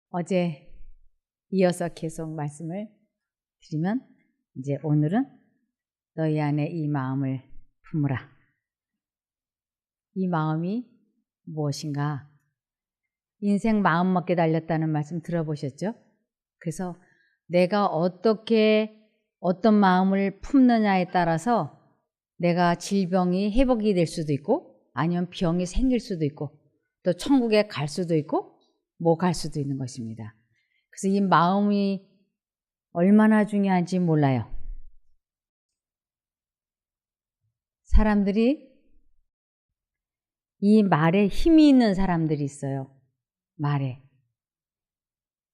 어제 이어서 계속 말씀을 드리면 이제 오늘은 너희 안에 이 마음을 품으라. 이 마음이 무엇인가? 인생 마음 먹게 달렸다는 말씀 들어보셨죠? 그래서 내가 어떤 마음을 품느냐에 따라서 내가 질병이 회복이 될 수도 있고 아니면 병이 생길 수도 있고 또 천국에 갈 수도 있고 못 갈 수도 있는 것입니다. 그래서 이 마음이 얼마나 중요한지 몰라요. 사람들이 이 말에 힘이 있는 사람들이 있어요. 말에.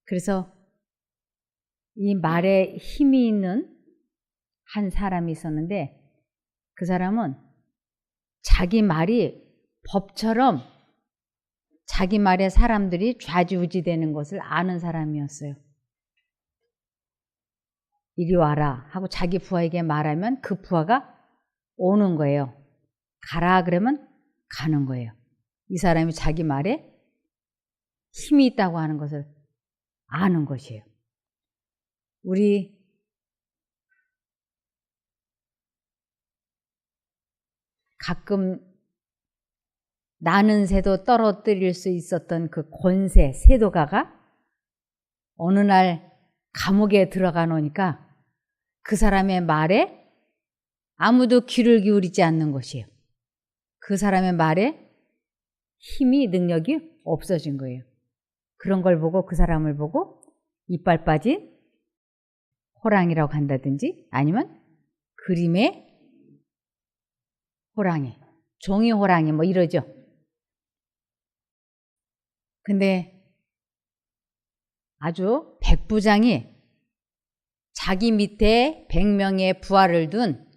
그래서 이 말에 힘이 있는 한 사람이 있었는데 그 사람은 자기 말이 법처럼 자기 말에 사람들이 좌지우지 되는 것을 아는 사람이었어요. 이리 와라 하고 자기 부하에게 말하면 그 부하가 오는 거예요. 가라 그러면 가는 거예요. 이 사람이 자기 말에 힘이 있다고 하는 것을 아는 것이에요. 우리 가끔 나는 새도 떨어뜨릴 수 있었던 그 권세, 세도가가 어느 날 감옥에 들어가 놓으니까 그 사람의 말에 아무도 귀를 기울이지 않는 것이에요. 그 사람의 말에 힘이, 능력이 없어진 거예요. 그런 걸 보고 그 사람을 보고 이빨 빠진 호랑이라고 한다든지 아니면 그림의 호랑이, 종이 호랑이 뭐 이러죠. 근데 아주 백부장이 자기 밑에 100명의 부하를 둔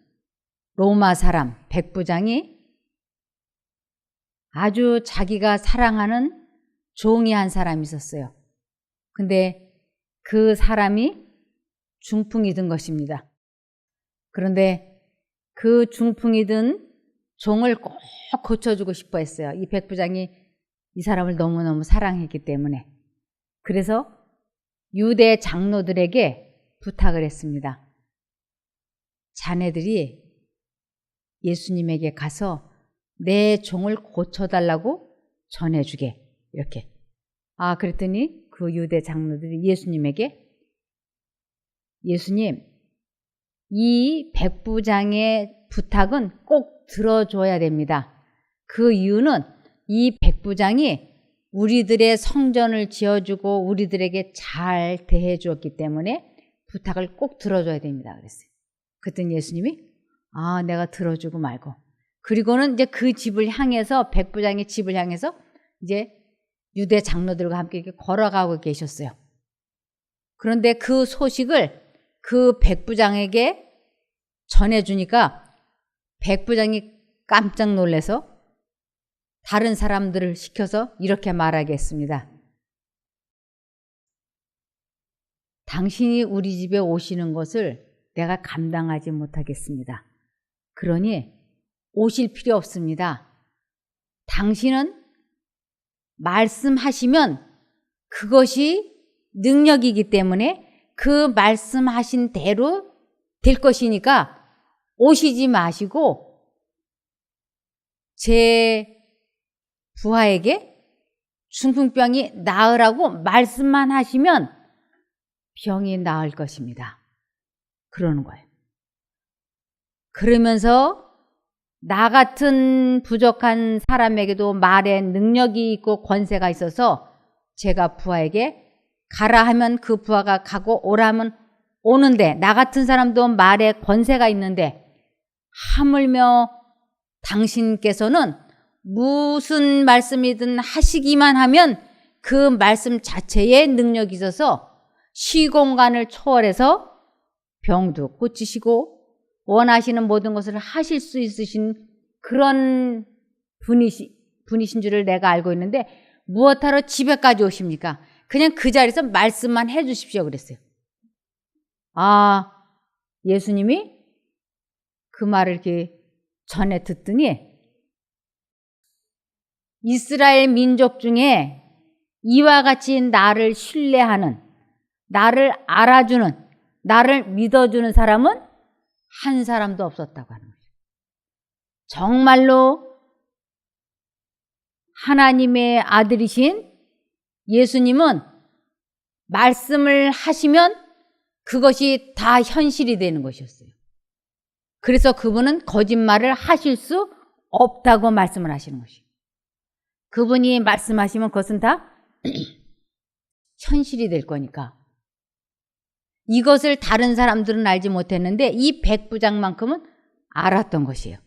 로마 사람 백부장이 아주 자기가 사랑하는 종이 한 사람이 있었어요. 근데 그 사람이 중풍이 든 것입니다. 그런데 그 중풍이 든 종을 꼭 고쳐주고 싶어 했어요. 이 백부장이 이 사람을 너무너무 사랑했기 때문에. 그래서 유대 장로들에게 부탁을 했습니다. 자네들이 예수님에게 가서 내 종을 고쳐달라고 전해주게. 이렇게. 그랬더니 그 유대 장로들이 예수님에게 예수님, 이 백부장의 부탁은 꼭 들어줘야 됩니다. 그 이유는 이 백부장이 우리들의 성전을 지어주고 우리들에게 잘 대해 주었기 때문에 부탁을 꼭 들어줘야 됩니다. 그랬어요. 그랬더니 예수님이 내가 들어주고 말고. 그리고는 이제 그 집을 향해서 백부장의 집을 향해서 이제 유대 장로들과 함께 이렇게 걸어가고 계셨어요. 그런데 그 소식을 그 백부장에게 전해주니까 백부장이 깜짝 놀라서 다른 사람들을 시켜서 이렇게 말하게 했습니다. 당신이 우리 집에 오시는 것을 내가 감당하지 못하겠습니다. 그러니 오실 필요 없습니다. 당신은 말씀하시면 그것이 능력이기 때문에 그 말씀하신 대로 될 것이니까 오시지 마시고 제 부하에게 중풍병이 나으라고 말씀만 하시면 병이 나을 것입니다. 그러는 거예요. 그러면서 나 같은 부족한 사람에게도 말에 능력이 있고 권세가 있어서 제가 부하에게 가라 하면 그 부하가 가고 오라 하면 오는데 나 같은 사람도 말에 권세가 있는데 하물며 당신께서는 무슨 말씀이든 하시기만 하면 그 말씀 자체에 능력이 있어서 시공간을 초월해서 병도 고치시고 원하시는 모든 것을 하실 수 있으신 그런 분이신 줄을 내가 알고 있는데 무엇하러 집에까지 오십니까? 그냥 그 자리에서 말씀만 해 주십시오 그랬어요. 예수님이 그 말을 이렇게 전해 듣더니 이스라엘 민족 중에 이와 같이 나를 신뢰하는, 나를 알아주는, 나를 믿어주는 사람은 한 사람도 없었다고 하는 거예요. 정말로 하나님의 아들이신 예수님은 말씀을 하시면 그것이 다 현실이 되는 것이었어요. 그래서 그분은 거짓말을 하실 수 없다고 말씀을 하시는 것이에요. 그분이 말씀하시면 그것은 다 현실이 될 거니까. 이것을 다른 사람들은 알지 못했는데 이 백부장만큼은 알았던 것이에요.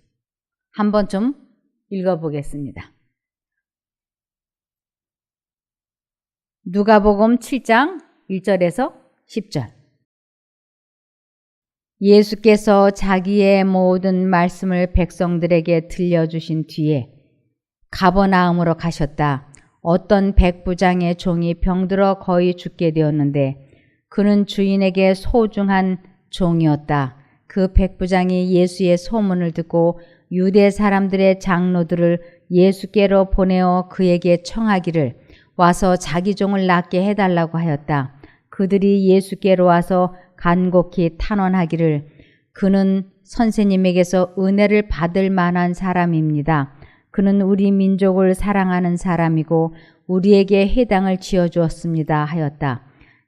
한번 좀 읽어보겠습니다. 누가복음 7장 1절에서 10절. 예수께서 자기의 모든 말씀을 백성들에게 들려주신 뒤에 가버나움으로 가셨다. 어떤 백부장의 종이 병들어 거의 죽게 되었는데 그는 주인에게 소중한 종이었다. 그 백부장이 예수의 소문을 듣고 유대 사람들의 장로들을 예수께로 보내어 그에게 청하기를 와서 자기 종을 낫게 해달라고 하였다. 그들이 예수께로 와서 간곡히 탄원하기를 그는 선생님에게서 은혜를 받을 만한 사람입니다. 그는 우리 민족을 사랑하는 사람이고 우리에게 회당을 지어주었습니다 하였다.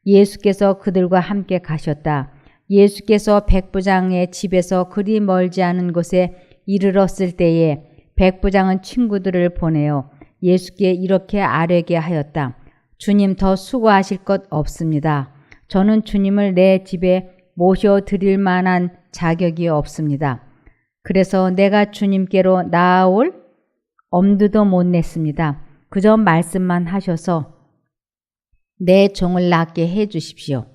예수께서 그들과 함께 가셨다. 예수께서 백부장의 집에서 그리 멀지 않은 곳에 이르렀을 때에 백부장은 친구들을 보내어 예수께 이렇게 아뢰게 하였다. 주님, 더 수고하실 것 없습니다. 저는 주님을 내 집에 모셔드릴 만한 자격이 없습니다. 그래서 내가 주님께로 나아올 엄두도 못 냈습니다. 그저 말씀만 하셔서 내 종을 낫게 해 주십시오.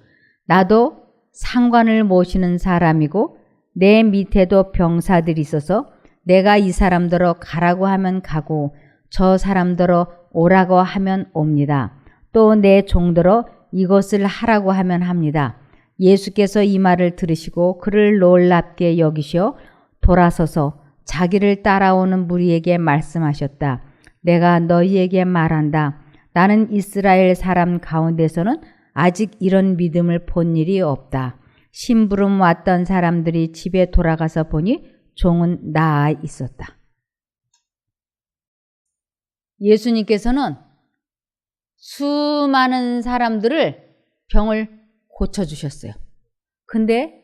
나도 상관을 모시는 사람이고 내 밑에도 병사들이 있어서 내가 이 사람들어 가라고 하면 가고 저 사람들어 오라고 하면 옵니다. 또 내 종들어 이것을 하라고 하면 합니다. 예수께서 이 말을 들으시고 그를 놀랍게 여기시어 돌아서서 자기를 따라오는 무리에게 말씀하셨다. 내가 너희에게 말한다. 나는 이스라엘 사람 가운데서는 아직 이런 믿음을 본 일이 없다. 심부름 왔던 사람들이 집에 돌아가서 보니 종은 나아 있었다. 예수님께서는 수많은 사람들을 병을 고쳐주셨어요. 근데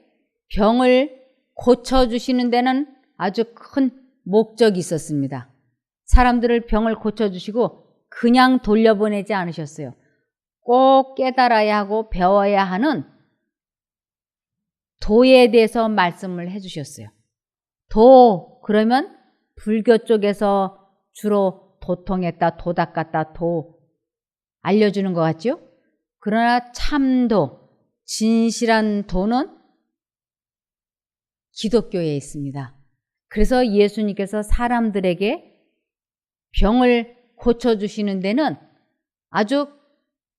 병을 고쳐주시는 데는 아주 큰 목적이 있었습니다. 사람들을 병을 고쳐주시고 그냥 돌려보내지 않으셨어요. 꼭 깨달아야 하고 배워야 하는 도에 대해서 말씀을 해주셨어요. 도, 그러면 불교 쪽에서 주로 도통했다, 도 닦았다, 도 알려주는 것 같죠? 그러나 참도, 진실한 도는 기독교에 있습니다. 그래서 예수님께서 사람들에게 병을 고쳐주시는 데는 아주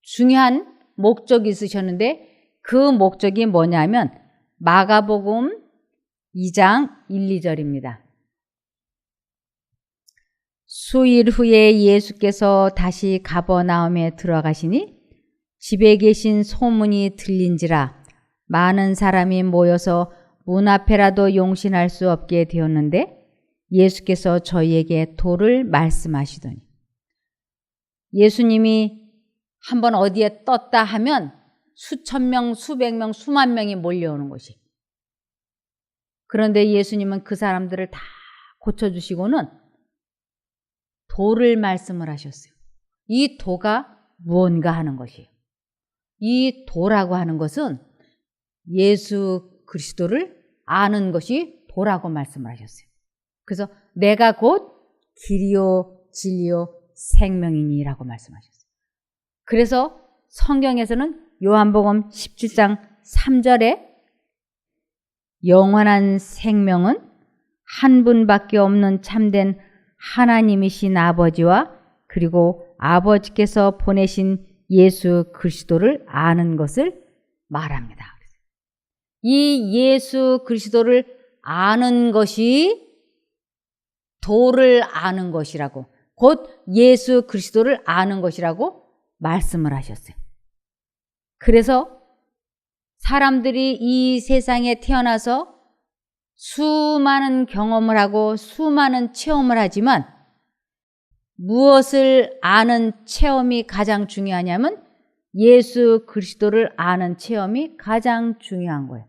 중요한 목적이 있으셨는데 그 목적이 뭐냐면 마가복음 2장 1, 2절입니다. 수일 후에 예수께서 다시 가버나움에 들어가시니 집에 계신 소문이 들린지라 많은 사람이 모여서 문 앞에라도 용신할 수 없게 되었는데 예수께서 저희에게 도를 말씀하시더니 예수님이 한번 어디에 떴다 하면 수천 명, 수백 명, 수만 명이 몰려오는 것이. 그런데 예수님은 그 사람들을 다 고쳐주시고는 도를 말씀을 하셨어요. 이 도가 무언가 하는 것이에요. 이 도라고 하는 것은 예수 그리스도를 아는 것이 도라고 말씀을 하셨어요. 그래서 내가 곧 길이요 진리요 생명이니라고 말씀하셨어요. 그래서 성경에서는 요한복음 17장 3절에 영원한 생명은 한 분밖에 없는 참된 하나님이신 아버지와 그리고 아버지께서 보내신 예수 그리스도를 아는 것을 말합니다. 이 예수 그리스도를 아는 것이 도를 아는 것이라고, 곧 예수 그리스도를 아는 것이라고 말씀을 하셨어요. 그래서 사람들이 이 세상에 태어나서 수많은 경험을 하고 수많은 체험을 하지만 무엇을 아는 체험이 가장 중요하냐면 예수 그리스도를 아는 체험이 가장 중요한 거예요.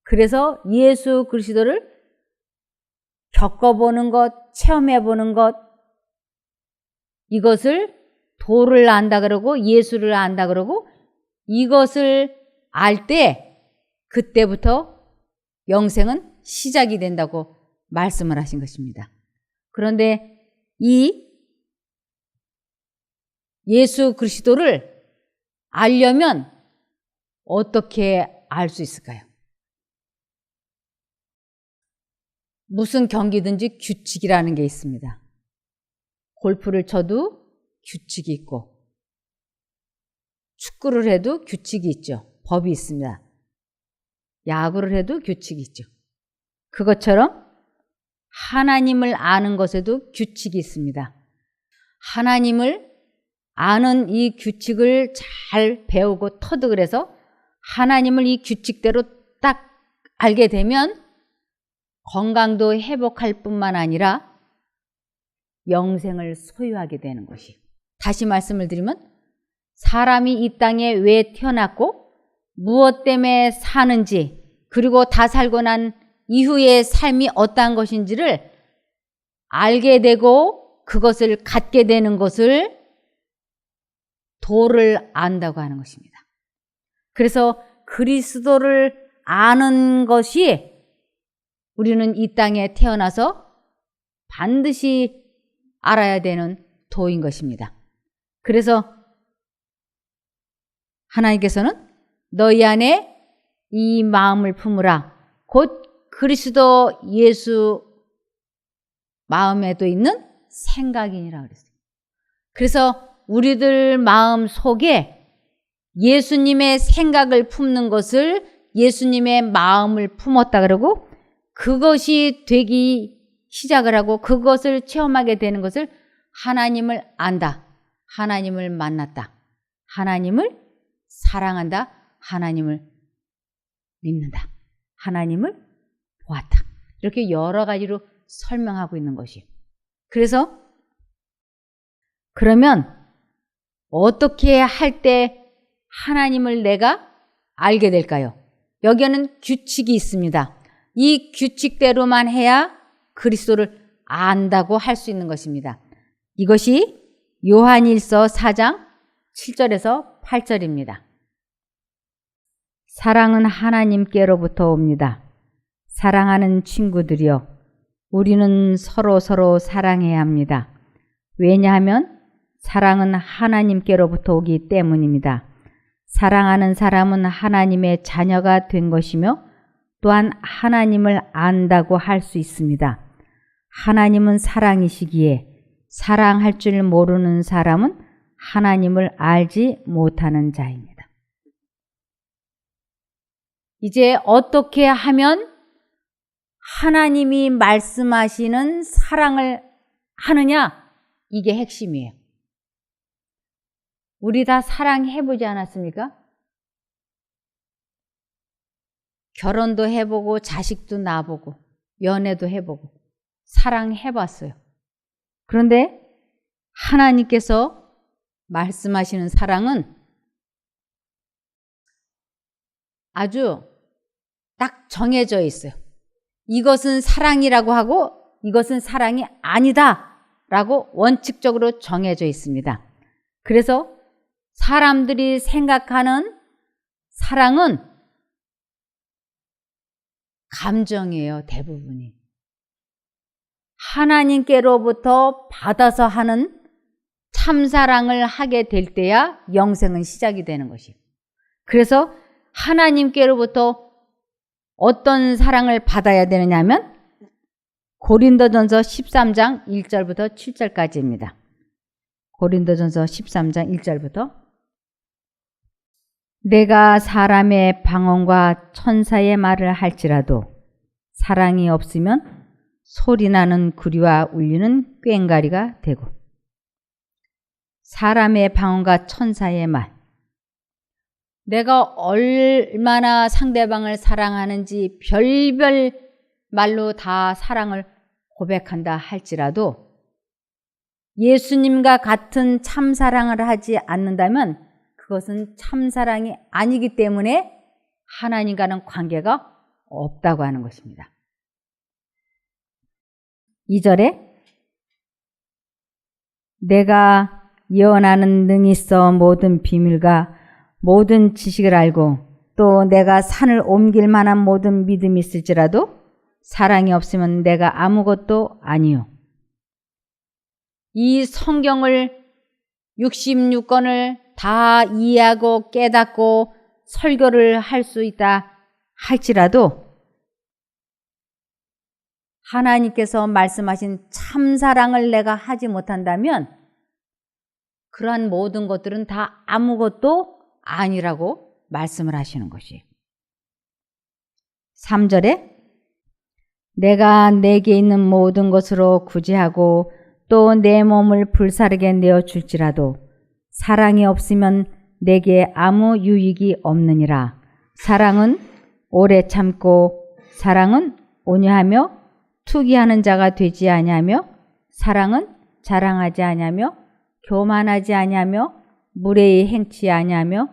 그래서 예수 그리스도를 겪어보는 것, 체험해보는 것, 이것을 도를 안다 그러고 예수를 안다 그러고 이것을 알 때 그때부터 영생은 시작이 된다고 말씀을 하신 것입니다. 그런데 이 예수 그리스도를 알려면 어떻게 알 수 있을까요? 무슨 경기든지 규칙이라는 게 있습니다. 골프를 쳐도 규칙이 있고 축구를 해도 규칙이 있죠. 법이 있습니다. 야구를 해도 규칙이 있죠. 그것처럼 하나님을 아는 것에도 규칙이 있습니다. 하나님을 아는 이 규칙을 잘 배우고 터득을 해서 하나님을 이 규칙대로 딱 알게 되면 건강도 회복할 뿐만 아니라 영생을 소유하게 되는 것이. 다시 말씀을 드리면 사람이 이 땅에 왜 태어났고 무엇 때문에 사는지 그리고 다 살고 난 이후의 삶이 어떠한 것인지를 알게 되고 그것을 갖게 되는 것을 도를 안다고 하는 것입니다. 그래서 그리스도를 아는 것이 우리는 이 땅에 태어나서 반드시 알아야 되는 도인 것입니다. 그래서 하나님께서는 너희 안에 이 마음을 품으라. 곧 그리스도 예수 마음에도 있는 생각이니라 그랬어요. 그래서 우리들 마음 속에 예수님의 생각을 품는 것을 예수님의 마음을 품었다 그러고 그것이 되기 시작을 하고 그것을 체험하게 되는 것을 하나님을 안다. 하나님을 만났다. 하나님을 사랑한다. 하나님을 믿는다. 하나님을 보았다. 이렇게 여러 가지로 설명하고 있는 것이에요. 그래서 그러면 어떻게 할 때 하나님을 내가 알게 될까요? 여기에는 규칙이 있습니다. 이 규칙대로만 해야 그리스도를 안다고 할 수 있는 것입니다. 이것이 요한일서 4장 7절에서 8절입니다. 사랑은 하나님께로부터 옵니다. 사랑하는 친구들이여, 우리는 서로 사랑해야 합니다. 왜냐하면 사랑은 하나님께로부터 오기 때문입니다. 사랑하는 사람은 하나님의 자녀가 된 것이며 또한 하나님을 안다고 할 수 있습니다. 하나님은 사랑이시기에 사랑할 줄 모르는 사람은 하나님을 알지 못하는 자입니다. 이제 어떻게 하면 하나님이 말씀하시는 사랑을 하느냐? 이게 핵심이에요. 우리 다 사랑해보지 않았습니까? 결혼도 해보고 자식도 낳아보고 연애도 해보고 사랑해봤어요. 그런데 하나님께서 말씀하시는 사랑은 아주 딱 정해져 있어요. 이것은 사랑이라고 하고 이것은 사랑이 아니다 라고 원칙적으로 정해져 있습니다. 그래서 사람들이 생각하는 사랑은 감정이에요, 대부분이. 하나님께로부터 받아서 하는 참사랑을 하게 될 때야 영생은 시작이 되는 것이에요. 그래서 하나님께로부터 어떤 사랑을 받아야 되느냐 하면 고린도전서 13장 1절부터 7절까지입니다. 고린도전서 13장 1절부터 내가 사람의 방언과 천사의 말을 할지라도 사랑이 없으면 소리나는 구리와 울리는 꽹과리가 되고 사람의 방언과 천사의 말. 내가 얼마나 상대방을 사랑하는지 별별 말로 다 사랑을 고백한다 할지라도 예수님과 같은 참사랑을 하지 않는다면 그것은 참사랑이 아니기 때문에 하나님과는 관계가 없다고 하는 것입니다. 2절에 내가 예언하는 능이 있어 모든 비밀과 모든 지식을 알고 또 내가 산을 옮길 만한 모든 믿음이 있을지라도 사랑이 없으면 내가 아무것도 아니요. 이 성경을 66권을 다 이해하고 깨닫고 설교를 할 수 있다 할지라도 하나님께서 말씀하신 참사랑을 내가 하지 못한다면 그러한 모든 것들은 다 아무것도 아니라고 말씀을 하시는 것이에요. 3절에 내가 내게 있는 모든 것으로 구제하고 또 내 몸을 불사르게 내어줄지라도 사랑이 없으면 내게 아무 유익이 없느니라. 사랑은 오래 참고 사랑은 온유하며 투기하는 자가 되지 아니하며 사랑은 자랑하지 아니하며 교만하지 아니하며 무례히 행치 아니하며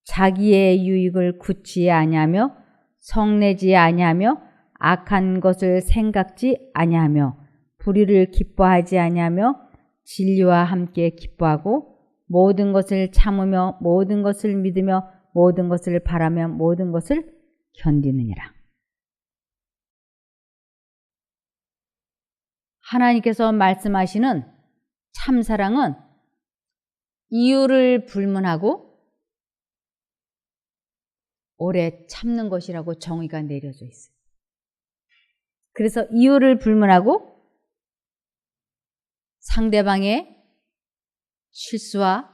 자기의 유익을 굳지 아니하며 성내지 아니하며 악한 것을 생각지 아니하며 불의를 기뻐하지 아니하며 진리와 함께 기뻐하고 모든 것을 참으며 모든 것을 믿으며 모든 것을 바라며 모든 것을 견디느니라. 하나님께서 말씀하시는 참사랑은 이유를 불문하고 오래 참는 것이라고 정의가 내려져 있어요. 그래서 이유를 불문하고 상대방의 실수와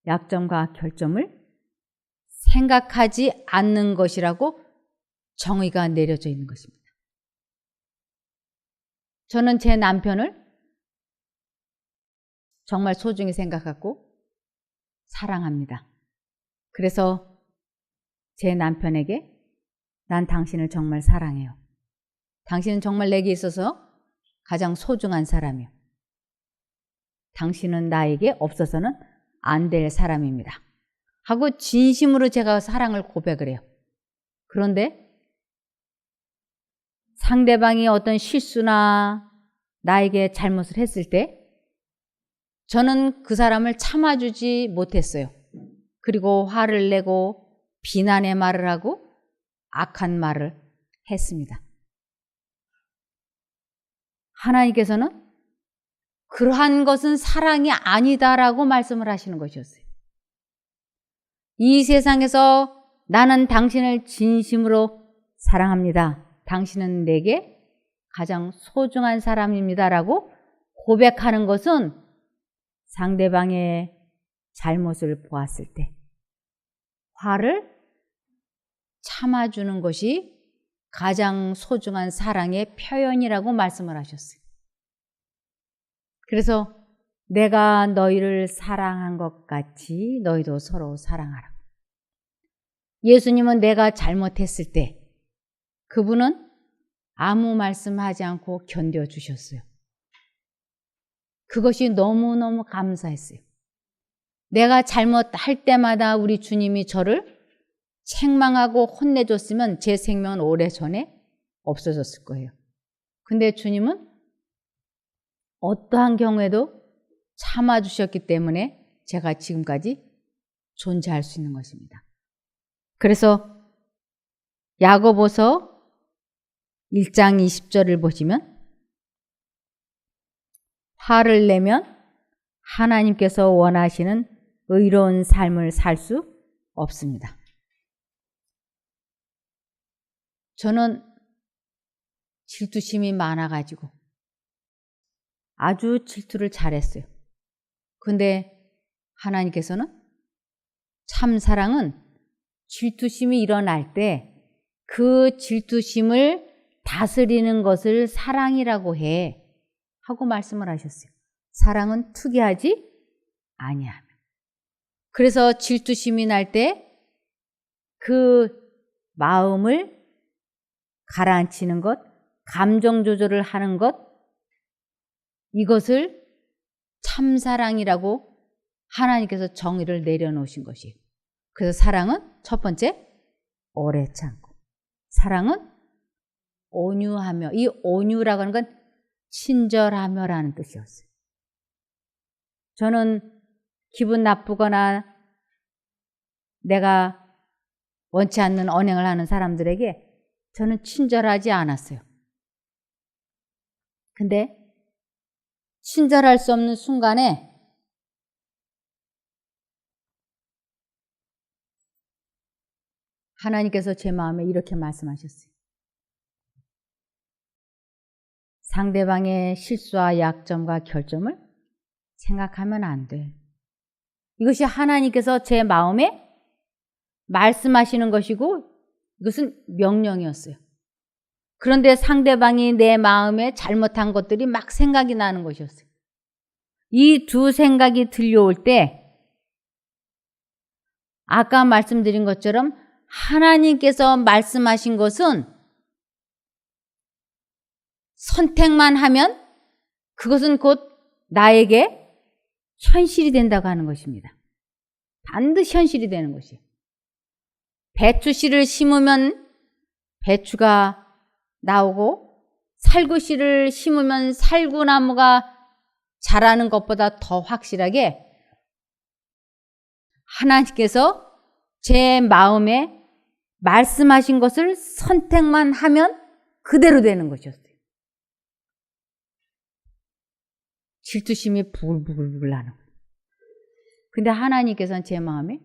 약점과 결점을 생각하지 않는 것이라고 정의가 내려져 있는 것입니다. 저는 제 남편을 정말 소중히 생각하고 사랑합니다. 그래서 제 남편에게 난 당신을 정말 사랑해요. 당신은 정말 내게 있어서 가장 소중한 사람이요. 당신은 나에게 없어서는 안 될 사람입니다. 하고 진심으로 제가 사랑을 고백을 해요. 그런데 상대방이 어떤 실수나 나에게 잘못을 했을 때 저는 그 사람을 참아주지 못했어요. 그리고 화를 내고 비난의 말을 하고 악한 말을 했습니다. 하나님께서는 그러한 것은 사랑이 아니다라고 말씀을 하시는 것이었어요. 이 세상에서 나는 당신을 진심으로 사랑합니다. 당신은 내게 가장 소중한 사람입니다라고 고백하는 것은 상대방의 잘못을 보았을 때 화를 참아주는 것이 가장 소중한 사랑의 표현이라고 말씀을 하셨어요. 그래서 내가 너희를 사랑한 것 같이 너희도 서로 사랑하라. 예수님은 내가 잘못했을 때 그분은 아무 말씀하지 않고 견뎌주셨어요. 그것이 너무너무 감사했어요. 내가 잘못할 때마다 우리 주님이 저를 책망하고 혼내줬으면 제 생명은 오래전에 없어졌을 거예요. 근데 주님은 어떠한 경우에도 참아주셨기 때문에 제가 지금까지 존재할 수 있는 것입니다. 그래서 야고보서 1장 20절을 보시면 화를 내면 하나님께서 원하시는 의로운 삶을 살 수 없습니다. 저는 질투심이 많아가지고 아주 질투를 잘했어요. 근데 하나님께서는 참사랑은 질투심이 일어날 때 그 질투심을 다스리는 것을 사랑이라고 해 하고 말씀을 하셨어요. 사랑은 투기하지 아니하며. 그래서 질투심이 날 때 그 마음을 가라앉히는 것, 감정 조절을 하는 것, 이것을 참사랑이라고 하나님께서 정의를 내려놓으신 것이에요. 그래서 사랑은 첫 번째, 오래 참고. 사랑은 온유하며, 이 온유라고 하는 건 친절하며라는 뜻이었어요. 저는 기분 나쁘거나 내가 원치 않는 언행을 하는 사람들에게 저는 친절하지 않았어요. 근데 친절할 수 없는 순간에 하나님께서 제 마음에 이렇게 말씀하셨어요. 상대방의 실수와 약점과 결점을 생각하면 안 돼. 이것이 하나님께서 제 마음에 말씀하시는 것이고 이것은 명령이었어요. 그런데 상대방이 내 마음에 잘못한 것들이 막 생각이 나는 것이었어요. 이 두 생각이 들려올 때 아까 말씀드린 것처럼 하나님께서 말씀하신 것은 선택만 하면 그것은 곧 나에게 현실이 된다고 하는 것입니다. 반드시 현실이 되는 것이에요. 배추씨를 심으면 배추가 나오고 살구씨를 심으면 살구나무가 자라는 것보다 더 확실하게 하나님께서 제 마음에 말씀하신 것을 선택만 하면 그대로 되는 것이었어요. 질투심이 부글부글 나는 거예요. 근데 하나님께서는 제 마음에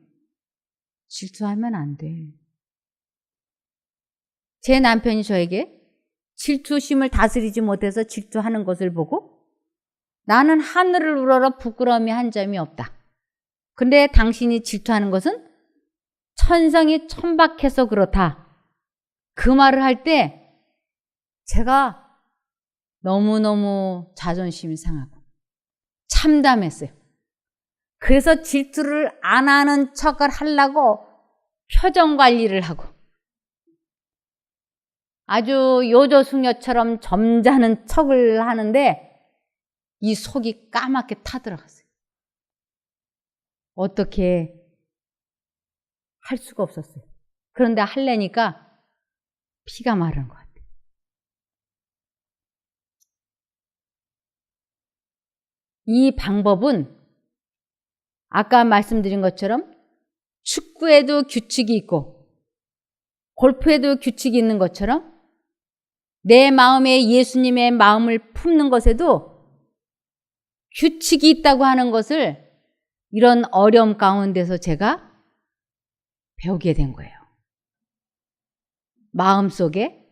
질투하면 안 돼. 제 남편이 저에게 질투심을 다스리지 못해서 질투하는 것을 보고 나는 하늘을 우러러 부끄러움이 한 점이 없다. 근데 당신이 질투하는 것은 천성이 천박해서 그렇다. 그 말을 할 때 제가 너무너무 자존심이 상하고 참담했어요. 그래서 질투를 안 하는 척을 하려고 표정 관리를 하고 아주 요조숙녀처럼 점잖은 척을 하는데 이 속이 까맣게 타들어갔어요. 어떻게 할 수가 없었어요. 그런데 하려니까 피가 마르는 것 같아요. 이 방법은 아까 말씀드린 것처럼 축구에도 규칙이 있고 골프에도 규칙이 있는 것처럼 내 마음에 예수님의 마음을 품는 것에도 규칙이 있다고 하는 것을 이런 어려움 가운데서 제가 배우게 된 거예요. 마음속에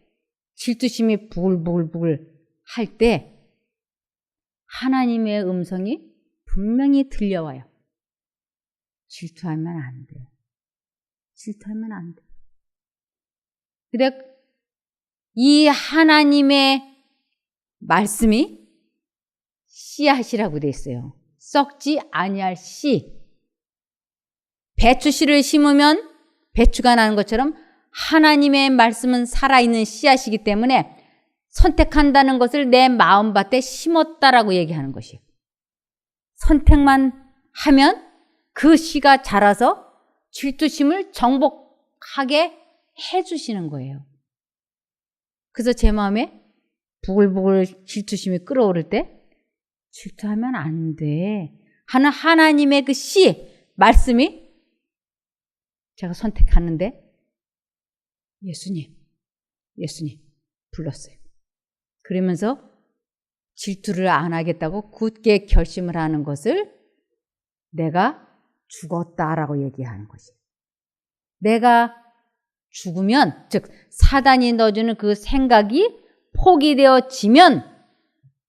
질투심이 부글부글 할 때 하나님의 음성이 분명히 들려와요. 질투하면 안 돼. 질투하면 안 돼. 근데 이 하나님의 말씀이 씨앗이라고 돼 있어요. 썩지 아니할 씨. 배추씨를 심으면 배추가 나는 것처럼 하나님의 말씀은 살아있는 씨앗이기 때문에 선택한다는 것을 내 마음밭에 심었다라고 얘기하는 것이에요. 선택만 하면 그 씨가 자라서 질투심을 정복하게 해주시는 거예요. 그래서 제 마음에 부글부글 질투심이 끓어오를 때 질투하면 안 돼 하는 하나님의 그 씨, 말씀이 제가 선택하는데 예수님 불렀어요. 그러면서 질투를 안 하겠다고 굳게 결심을 하는 것을 내가 죽었다라고 얘기하는 것이에요. 내가 죽으면, 즉 사단이 넣어주는 그 생각이 포기되어지면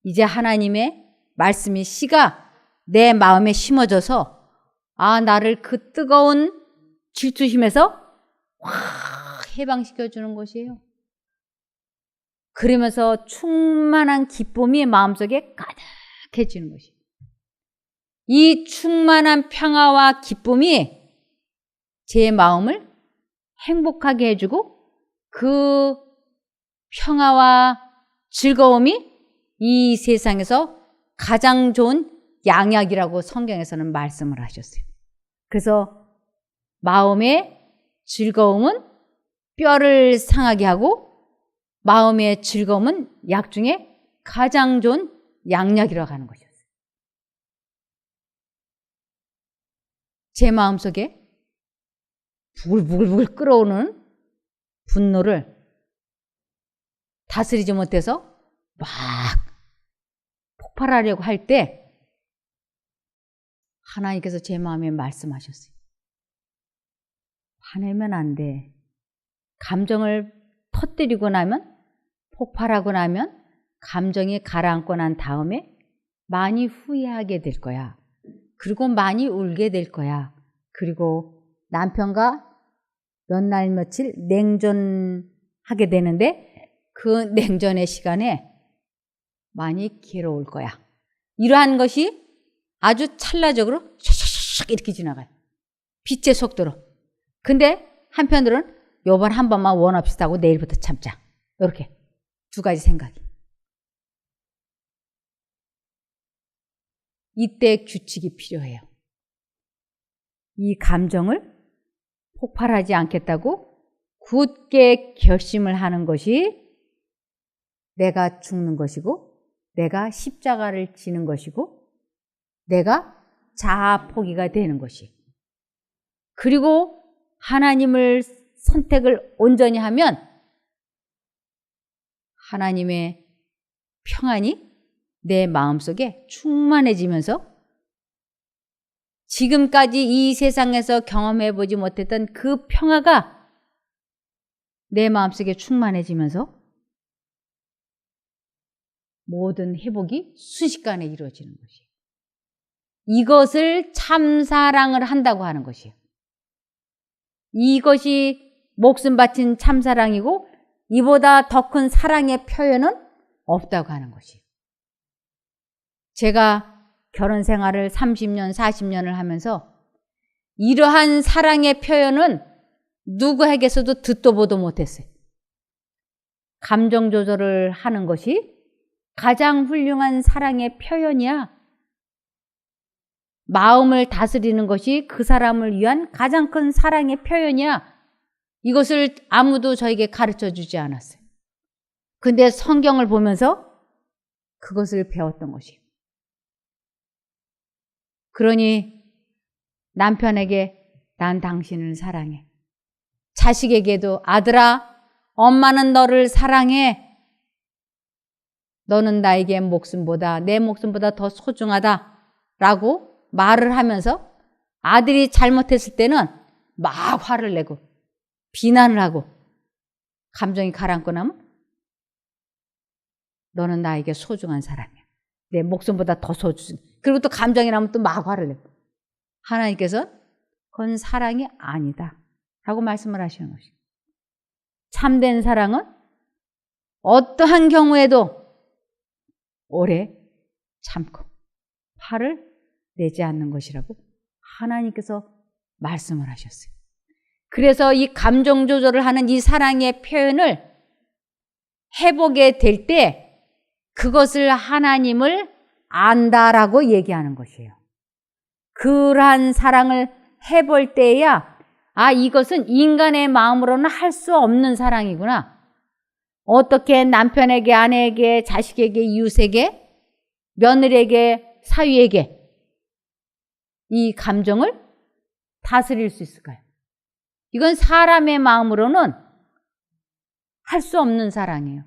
이제 하나님의 말씀이 씨가 내 마음에 심어져서 나를 그 뜨거운 질투심에서 확 해방시켜주는 것이에요. 그러면서 충만한 기쁨이 마음속에 가득해지는 것이에요. 이 충만한 평화와 기쁨이 제 마음을 행복하게 해주고 그 평화와 즐거움이 이 세상에서 가장 좋은 양약이라고 성경에서는 말씀을 하셨어요. 그래서 마음의 즐거움은 뼈를 상하게 하고 마음의 즐거움은 약 중에 가장 좋은 양약이라고 하는 것이었어요. 제 마음속에 부글부글 끓어오는 분노를 다스리지 못해서 막 폭발하려고 할 때 하나님께서 제 마음에 말씀하셨어요. 화내면 안 돼. 감정을 터뜨리고 나면, 폭발하고 나면 감정이 가라앉고 난 다음에 많이 후회하게 될 거야. 그리고 많이 울게 될 거야. 그리고 남편과 몇 날 며칠 냉전하게 되는데 그 냉전의 시간에 많이 괴로울 거야. 이러한 것이 아주 찰나적으로 샥샥샥 이렇게 지나가요. 빛의 속도로. 근데 한편으로는 요번 한 번만 원 없이 타고 내일부터 참자. 이렇게 두 가지 생각이. 이때 규칙이 필요해요. 이 감정을 폭발하지 않겠다고 굳게 결심을 하는 것이 내가 죽는 것이고 내가 십자가를 지는 것이고 내가 자아 포기가 되는 것이. 그리고 하나님을 선택을 온전히 하면 하나님의 평안이 내 마음속에 충만해지면서 지금까지 이 세상에서 경험해보지 못했던 그 평화가 내 마음속에 충만해지면서 모든 회복이 순식간에 이루어지는 것이에요. 이것을 참사랑을 한다고 하는 것이에요. 이것이 목숨 바친 참사랑이고 이보다 더 큰 사랑의 표현은 없다고 하는 것이에요. 제가 결혼 생활을 30년, 40년을 하면서 이러한 사랑의 표현은 누구에게서도 듣도 보도 못했어요. 감정 조절을 하는 것이 가장 훌륭한 사랑의 표현이야. 마음을 다스리는 것이 그 사람을 위한 가장 큰 사랑의 표현이야. 이것을 아무도 저에게 가르쳐 주지 않았어요. 근데 성경을 보면서 그것을 배웠던 것이에요. 그러니 남편에게 난 당신을 사랑해. 자식에게도 아들아, 엄마는 너를 사랑해. 너는 나에게 목숨보다 내 목숨보다 더 소중하다 라고 말을 하면서 아들이 잘못했을 때는 막 화를 내고 비난을 하고 감정이 가라앉고 나면 너는 나에게 소중한 사람이야. 내 목숨보다 더 소중해. 그리고 또 감정이 나면 또 막 화를 내고. 하나님께서 그건 사랑이 아니다 라고 말씀을 하시는 것이에요. 참된 사랑은 어떠한 경우에도 오래 참고 화를 내지 않는 것이라고 하나님께서 말씀을 하셨어요. 그래서 이 감정 조절을 하는 이 사랑의 표현을 해보게 될 때 그것을 하나님을 안다라고 얘기하는 것이에요. 그러한 사랑을 해볼 때야 이것은 인간의 마음으로는 할 수 없는 사랑이구나. 어떻게 남편에게, 아내에게, 자식에게, 이웃에게, 며느리에게, 사위에게 이 감정을 다스릴 수 있을까요? 이건 사람의 마음으로는 할 수 없는 사랑이에요.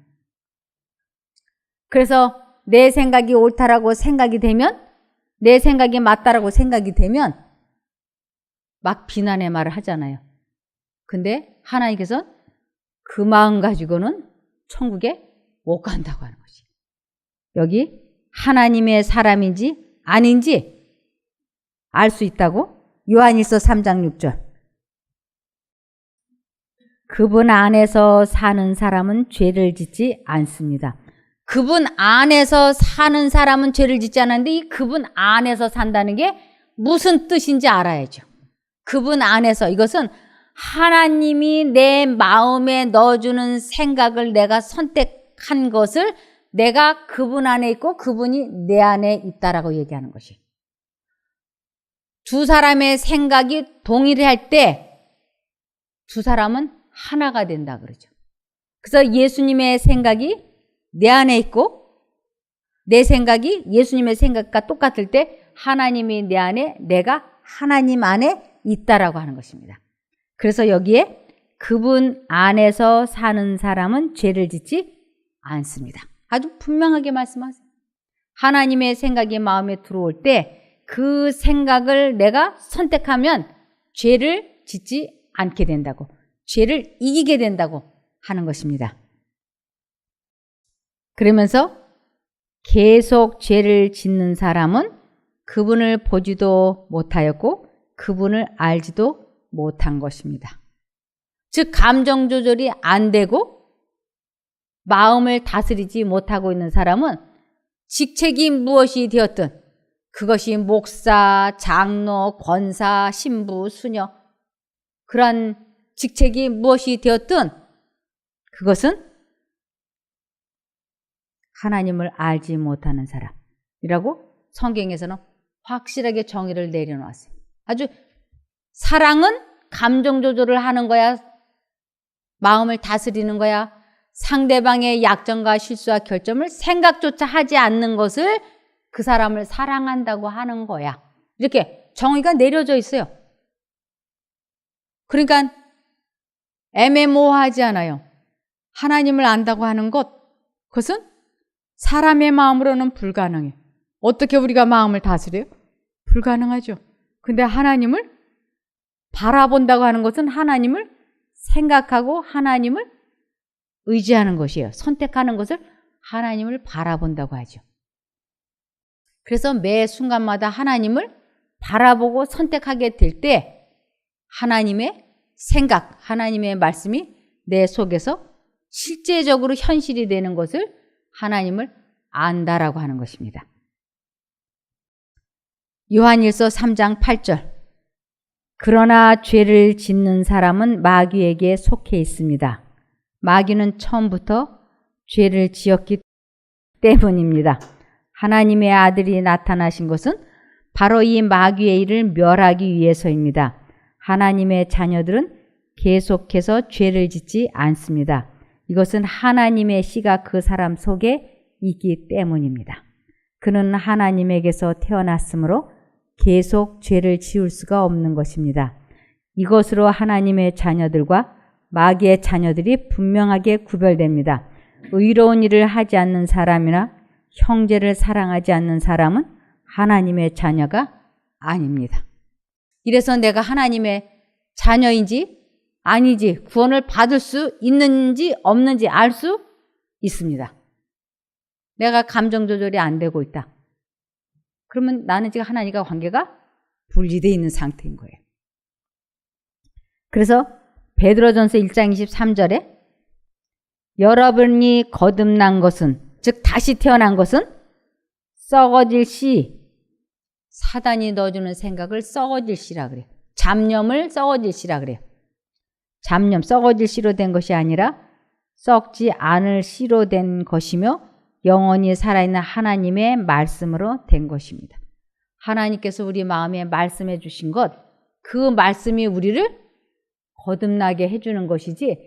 그래서 내 생각이 옳다라고 생각이 되면, 내 생각이 맞다라고 생각이 되면 막 비난의 말을 하잖아요. 근데 하나님께서 그 마음 가지고는 천국에 못 간다고 하는 것이에요. 여기 하나님의 사람인지 아닌지 알 수 있다고 요한일서 3장 6절. 그분 안에서 사는 사람은 죄를 짓지 않습니다. 그분 안에서 사는 사람은 죄를 짓지 않았는데 이 그분 안에서 산다는 게 무슨 뜻인지 알아야죠. 그분 안에서, 이것은 하나님이 내 마음에 넣어주는 생각을 내가 선택한 것을 내가 그분 안에 있고 그분이 내 안에 있다라고 얘기하는 것이. 두 사람의 생각이 동일할 때 두 사람은 하나가 된다 그러죠. 그래서 예수님의 생각이 내 안에 있고 내 생각이 예수님의 생각과 똑같을 때 하나님이 내 안에, 내가 하나님 안에 있다라고 하는 것입니다. 그래서 여기에 그분 안에서 사는 사람은 죄를 짓지 않습니다. 아주 분명하게 말씀하세요. 하나님의 생각이 마음에 들어올 때 그 생각을 내가 선택하면 죄를 짓지 않게 된다고, 죄를 이기게 된다고 하는 것입니다. 그러면서 계속 죄를 짓는 사람은 그분을 보지도 못하였고 그분을 알지도 못한 것입니다. 즉 감정 조절이 안 되고 마음을 다스리지 못하고 있는 사람은 직책이 무엇이 되었든, 그것이 목사, 장로, 권사, 신부, 수녀, 그러한 직책이 무엇이 되었든 그것은 하나님을 알지 못하는 사람이라고 성경에서는 확실하게 정의를 내려놓았어요. 아주 사랑은 감정 조절을 하는 거야, 마음을 다스리는 거야, 상대방의 약점과 실수와 결점을 생각조차 하지 않는 것을 그 사람을 사랑한다고 하는 거야. 이렇게 정의가 내려져 있어요. 그러니까 애매모호하지 않아요. 하나님을 안다고 하는 것, 그것은 사람의 마음으로는 불가능해. 어떻게 우리가 마음을 다스려요? 불가능하죠. 근데 하나님을 바라본다고 하는 것은 하나님을 생각하고 하나님을 의지하는 것이에요. 선택하는 것을 하나님을 바라본다고 하죠. 그래서 매 순간마다 하나님을 바라보고 선택하게 될 때 하나님의 생각, 하나님의 말씀이 내 속에서 실제적으로 현실이 되는 것을 하나님을 안다라고 하는 것입니다. 요한일서 3장 8절. 그러나 죄를 짓는 사람은 마귀에게 속해 있습니다. 마귀는 처음부터 죄를 지었기 때문입니다. 하나님의 아들이 나타나신 것은 바로 이 마귀의 일을 멸하기 위해서입니다. 하나님의 자녀들은 계속해서 죄를 짓지 않습니다. 이것은 하나님의 씨가 그 사람 속에 있기 때문입니다. 그는 하나님에게서 태어났으므로 계속 죄를 지을 수가 없는 것입니다. 이것으로 하나님의 자녀들과 마귀의 자녀들이 분명하게 구별됩니다. 의로운 일을 하지 않는 사람이나 형제를 사랑하지 않는 사람은 하나님의 자녀가 아닙니다. 이래서 내가 하나님의 자녀인지 아니지, 구원을 받을 수 있는지 없는지 알 수 있습니다. 내가 감정 조절이 안 되고 있다. 그러면 나는 지금 하나님과 관계가 분리되어 있는 상태인 거예요. 그래서 베드로전서 1장 23절에 여러분이 거듭난 것은, 즉 다시 태어난 것은 썩어질 씨, 사단이 넣어주는 생각을 썩어질 씨라 그래요. 잡념을 썩어질 씨라 그래요. 잡념, 썩어질 씨로 된 것이 아니라 썩지 않을 씨로 된 것이며 영원히 살아있는 하나님의 말씀으로 된 것입니다. 하나님께서 우리 마음에 말씀해 주신 것, 그 말씀이 우리를 거듭나게 해주는 것이지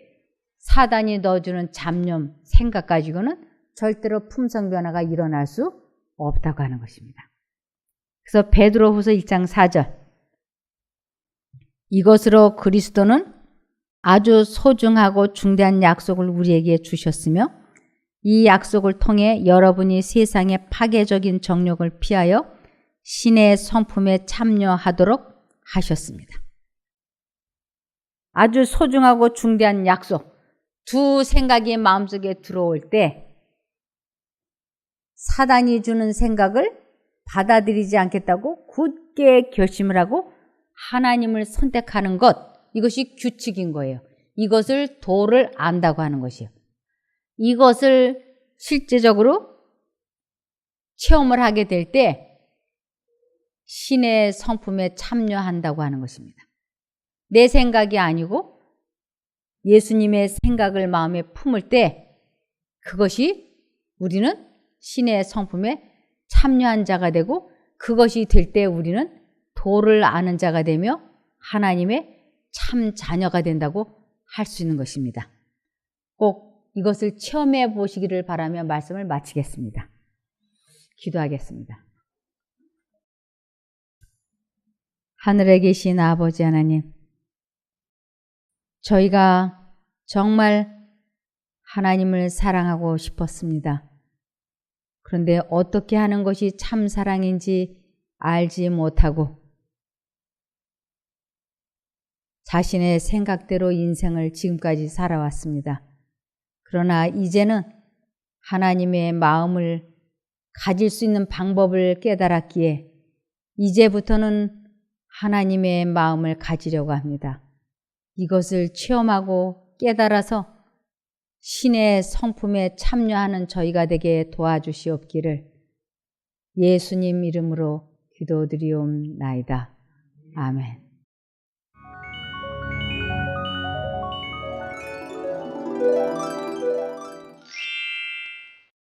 사단이 넣어주는 잡념, 생각 가지고는 절대로 품성 변화가 일어날 수 없다고 하는 것입니다. 그래서 베드로후서 1장 4절. 이것으로 그리스도는 아주 소중하고 중대한 약속을 우리에게 주셨으며 이 약속을 통해 여러분이 세상의 파괴적인 정욕을 피하여 신의 성품에 참여하도록 하셨습니다. 아주 소중하고 중대한 약속. 두 생각이 마음속에 들어올 때 사단이 주는 생각을 받아들이지 않겠다고 굳게 결심을 하고 하나님을 선택하는 것, 이것이 규칙인 거예요. 이것을 도를 안다고 하는 것이에요. 이것을 실제적으로 체험을 하게 될 때 신의 성품에 참여한다고 하는 것입니다. 내 생각이 아니고 예수님의 생각을 마음에 품을 때 그것이 우리는 신의 성품에 참여한 자가 되고 그것이 될 때 우리는 도를 아는 자가 되며 하나님의 참 자녀가 된다고 할 수 있는 것입니다. 꼭 이것을 체험해 보시기를 바라며 말씀을 마치겠습니다. 기도하겠습니다. 하늘에 계신 아버지 하나님, 저희가 정말 하나님을 사랑하고 싶었습니다. 그런데 어떻게 하는 것이 참 사랑인지 알지 못하고 자신의 생각대로 인생을 지금까지 살아왔습니다. 그러나 이제는 하나님의 마음을 가질 수 있는 방법을 깨달았기에 이제부터는 하나님의 마음을 가지려고 합니다. 이것을 체험하고 깨달아서 신의 성품에 참여하는 저희가 되게 도와주시옵기를 예수님 이름으로 기도드리옵나이다. 아멘.